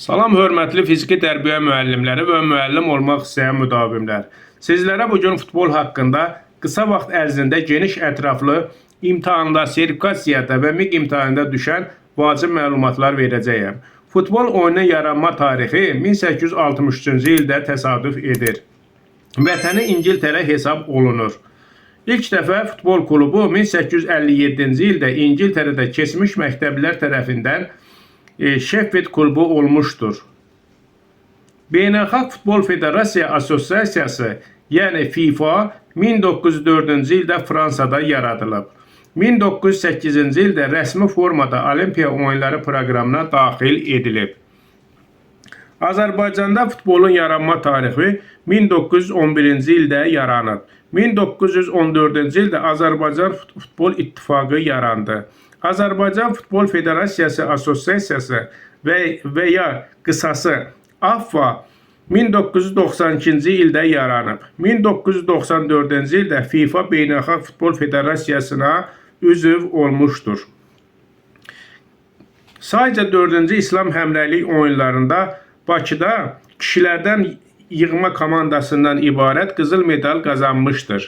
Salam hörmətli fiziki tərbiyə müəllimləri və müəllim olmaq istəyən müdavimlər. Sizlərə bugün futbol haqqında qısa vaxt ərzində geniş ətraflı imtahanda, sertifikasiyada və MİQ imtahanında düşən vacib məlumatlar verəcəyəm. Futbol oyunun yaranma tarixi 1863-cü ildə təsadüf edir. Vətəni İngiltərə hesab olunur. İlk dəfə futbol klubu 1857-ci ildə İngiltərədə keçmiş məktəblilər tərəfindən Sheffield klubu olmuştur. Beynəlxalq Futbol Federasiya Assosiasiyası, yəni FIFA 1904-cü ildə Fransada yaradılıb. 1908-ci ildə rəsmi formada Olimpiya oyunları proqramına daxil edilib. Azərbaycanda futbolun yaranma tarixi 1911-ci ildə yaranıb. 1914-cü ildə Azərbaycan Futbol İttifaqı yarandı. Azərbaycan Futbol Federasiyası Assosiasiyası və ya qısası AFFA 1992-ci ildə yaranıb. 1994-cü ildə FIFA Beynəlxalq Futbol Federasiyasına üzv olmuşdur. Sadəcə 4-cü İslam həmrəylik oyunlarında Bakıda kişilərdən yığma komandasından ibarət qızıl medal qazanmışdır.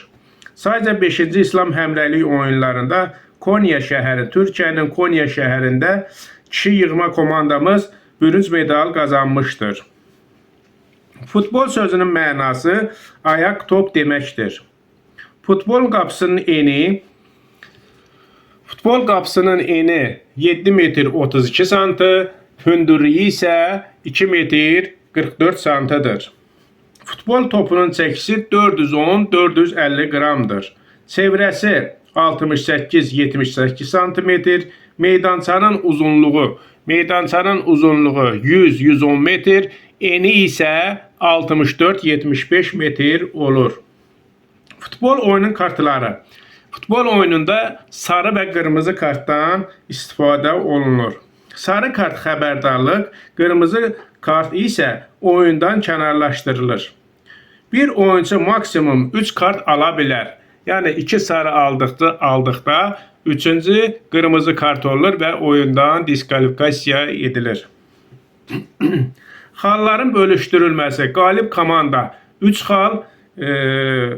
Sadəcə 5-ci İslam həmrəylik oyunlarında Konya şəhəri, Türkiyənin Konya şəhərində kişi yığma komandamız bürünc medal qazanmışdır. Futbol sözünün mənası ayaq top deməkdir. Futbol qapısının eni 7 metr 32 santı, hündürlüyü isə 2 metr 44 santıdır. Futbol topunun çəkisi 410-450 qramdır. Çevrəsi 68-78 santimetr, meydançanın uzunluğu 100-110 metr, eni isə 64-75 metr olur. Futbol oyunun kartları. Futbol oyununda sarı və qırmızı kartdan istifadə olunur. Sarı kart xəbərdarlıq, qırmızı kart isə oyundan kənarlaşdırılır. Bir oyuncu maksimum 3 kart ala bilər. Yəni 2 sarı aldıqda 3-cü qırmızı kart olur və oyundan diskvalifikasiya edilir. Xalların bölüşdürülməsi. Qalib komanda 3 xal,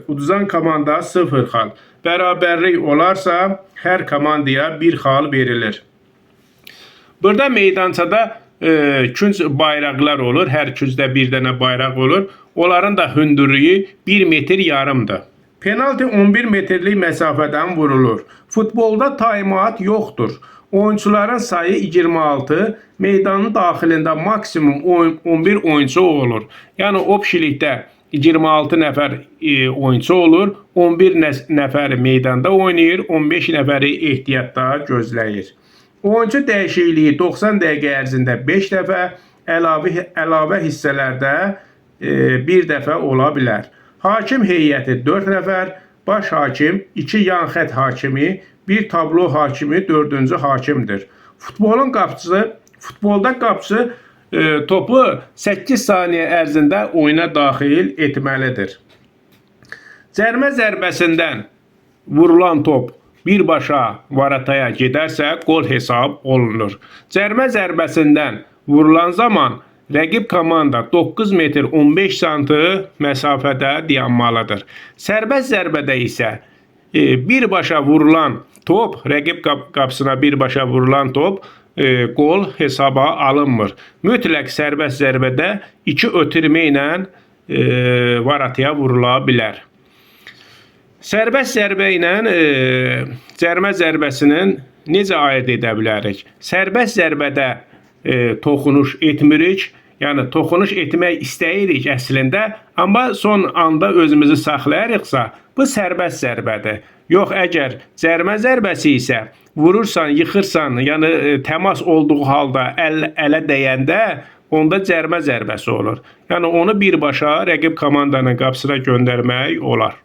uduzan komanda 0 xal. Bərabərlik olarsa hər komandaya 1 xal verilir. Burada meydançada künc bayraqlar olur. Hər küncdə bir dənə bayraq olur. Onların da hündürlüyü 1 metr yarımdır. Penalti 11 metrlik məsafədən vurulur. Futbolda taymat yoxdur. Oyuncuların sayı 26, meydanın daxilində maksimum 11 oyuncu olur. Yəni opşilikdə 26 nəfər oyuncu olur, 11 nəfər meydanda oynayır, 15 nəfəri ehtiyatda gözləyir. Oyuncu dəyişikliyi 90 dəqiqə ərzində 5 dəfə, əlavə hissələrdə 1 dəfə ola bilər. Hakim heyəti 4 nəfər, baş hakim, 2 yan xət hakimi, 1 tablo hakimi, 4-cü hakimdir. Futbolda qapçı topu 8 saniyə ərzində oyuna daxil etməlidir. Cərmə zərbəsindən vurulan top birbaşa varataya gedərsə qol hesab olunur. Cərmə zərbəsindən vurulan zaman rəqib komanda 9 metr 15 santı məsafədə dayanmalıdır. Sərbəst zərbədə isə birbaşa vurulan top, rəqib qapısına birbaşa vurulan top qol hesaba alınmır. Mütləq sərbəst zərbədə 2 ötürmə ilə varataya vurula bilər. Sərbəst zərbə ilə cərmə zərbəsinin necə ayırt edə bilərik? Sərbəst zərbədə toxunuş etmirik, yəni toxunuş etmək istəyirik əslində, amma son anda özümüzü saxlayırıqsa, bu sərbəst zərbədir. Yox, əgər cərmə zərbəsi isə vurursan, yıxırsan, yəni təmas olduğu halda ələ dəyəndə, onda cərmə zərbəsi olur. Yəni onu birbaşa rəqib komandanın qapısına göndərmək olar.